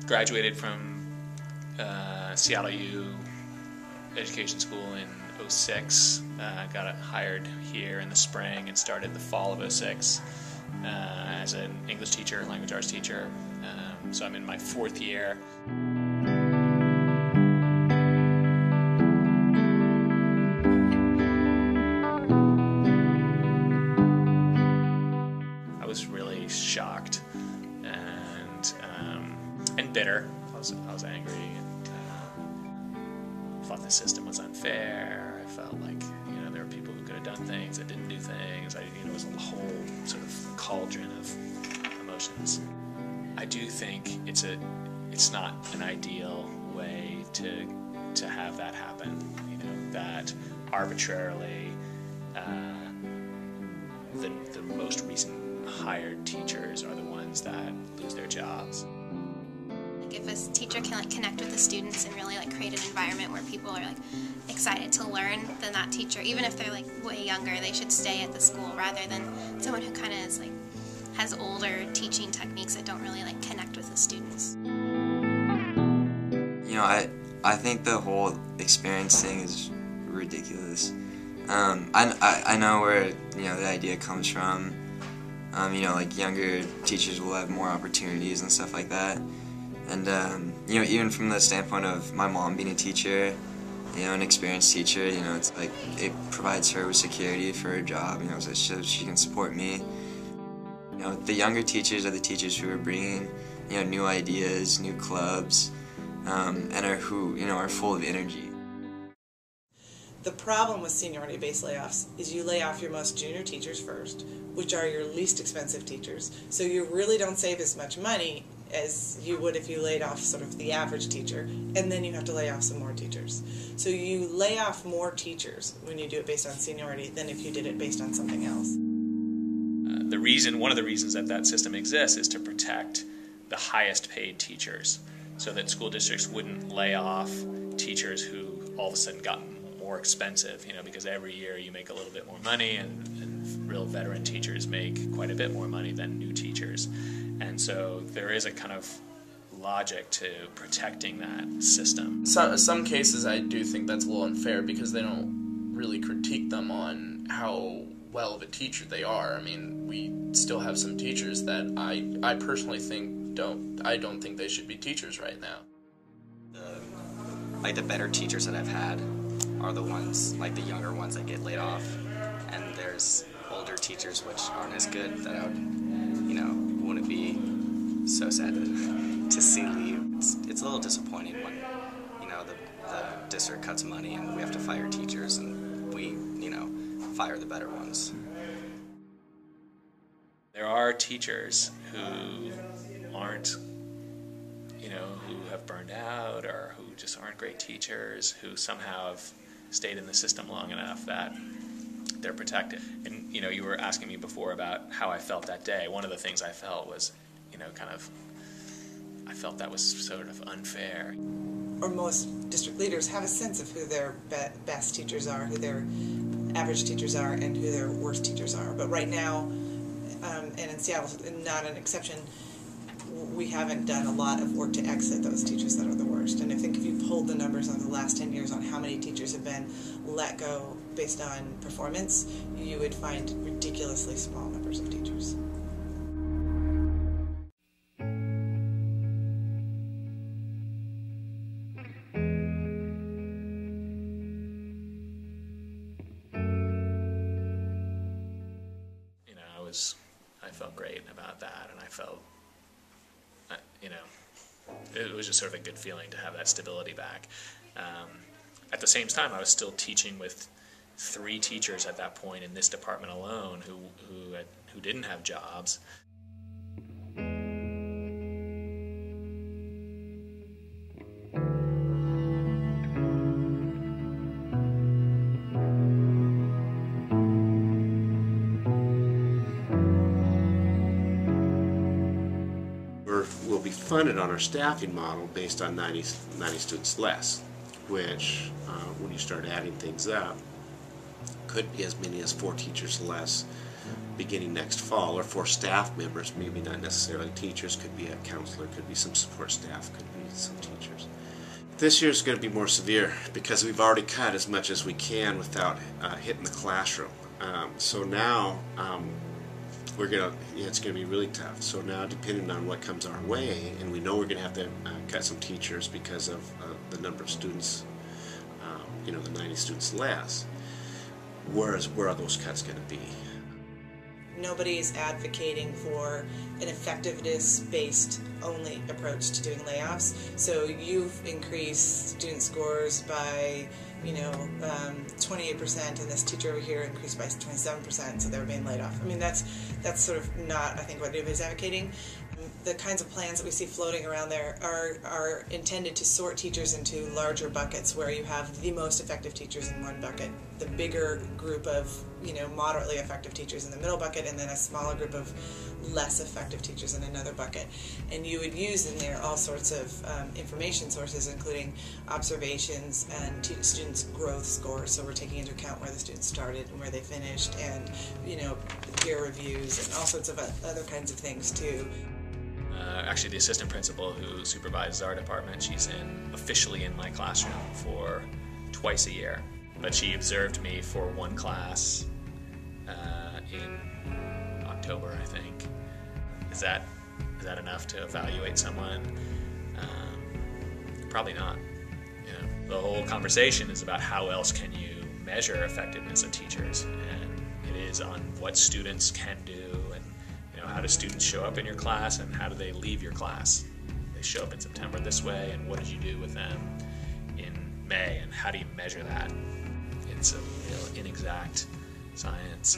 Graduated from Seattle U Education School in '06. Got hired here in the spring and started the fall of '06 as an English teacher, language arts teacher. So I'm in my 4th year. I was really shocked and bitter. I was angry and thought the system was unfair. I felt like there were people who could have done things that didn't do things. It was a whole sort of cauldron of emotions. I do think it's not an ideal way to have that happen. That arbitrarily the most recent hired teachers are the ones that lose their jobs. If a teacher can connect with the students and really create an environment where people are excited to learn, then that teacher, even if they're way younger, they should stay at the school rather than someone who kind of is has older teaching techniques that don't really connect with the students. I think the whole experience thing is ridiculous. I know where the idea comes from. Younger teachers will have more opportunities and stuff like that. And even from the standpoint of my mom being a teacher, an experienced teacher, it's it provides her with security for her job, so she can support me. The younger teachers are the teachers who are bringing, new ideas, new clubs, and are full of energy. The problem with seniority-based layoffs is you lay off your most junior teachers first, which are your least expensive teachers, so you really don't save as much money as you would if you laid off sort of the average teacher, and then you have to lay off some more teachers. So you lay off more teachers when you do it based on seniority than if you did it based on something else. One of the reasons that system exists is to protect the highest paid teachers, so that school districts wouldn't lay off teachers who all of a sudden got more expensive, because every year you make a little bit more money, and real veteran teachers make quite a bit more money than new teachers. And so there is a kind of logic to protecting that system. Some cases I do think that's a little unfair because they don't really critique them on how well of a teacher they are. I mean, we still have some teachers that I personally think don't think they should be teachers right now. The better teachers that I've had are the ones, the younger ones that get laid off, and there's older teachers which aren't as good that I would, wouldn't be so sad to see leave. It's a little disappointing when, the district cuts money and we have to fire teachers and we, fire the better ones. There are teachers who aren't, who have burned out or who just aren't great teachers, who somehow have stayed in the system long enough that they're protected. And you were asking me before about how I felt that day. One of the things I felt was, I felt that was sort of unfair. Or most district leaders have a sense of who their best teachers are, who their average teachers are, and who their worst teachers are. But right now, and in Seattle, not an exception, we haven't done a lot of work to exit those teachers that are the worst. And I think if you pulled the numbers on the last 10 years on how many teachers have been let go based on performance, you would find ridiculously small numbers of teachers. I felt great about that, and I felt, it was just sort of a good feeling to have that stability back. At the same time, I was still teaching with 3 teachers at that point in this department alone who didn't have jobs. Will be funded on our staffing model based on 90 students less, which when you start adding things up could be as many as 4 teachers less beginning next fall, or for staff members, maybe not necessarily teachers, could be a counselor, could be some support staff, could be some teachers. This year is going to be more severe because we've already cut as much as we can without hitting the classroom. So now it's going to be really tough. So now, depending on what comes our way, and we know we're going to have to cut some teachers because of the number of students, the 90 students less. Where are those cuts going to be? Nobody is advocating for an effectiveness-based only approach to doing layoffs. So you've increased student scores by 28%, and this teacher over here increased by 27%, so they're being laid off. I mean, that's sort of not, I think, what anybody's advocating. The kinds of plans that we see floating around there are intended to sort teachers into larger buckets, where you have the most effective teachers in one bucket, the bigger group of moderately effective teachers in the middle bucket, and then a smaller group of less effective teachers in another bucket. And you would use in there all sorts of information sources, including observations and students' growth scores. So we're taking into account where the students started and where they finished, and peer reviews and all sorts of other kinds of things too. Actually, the assistant principal who supervises our department, she's officially in my classroom for twice a year. But she observed me for one class in October, I think. Is that enough to evaluate someone? Probably not. The whole conversation is about how else can you measure effectiveness of teachers, and it is on what students can do, and how do students show up in your class, and how do they leave your class? They show up in September this way, and what did you do with them in May, and how do you measure that? It's a real inexact science,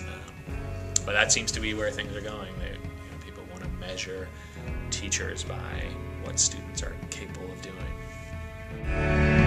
but that seems to be where things are going. People want to measure teachers by what students are capable of doing.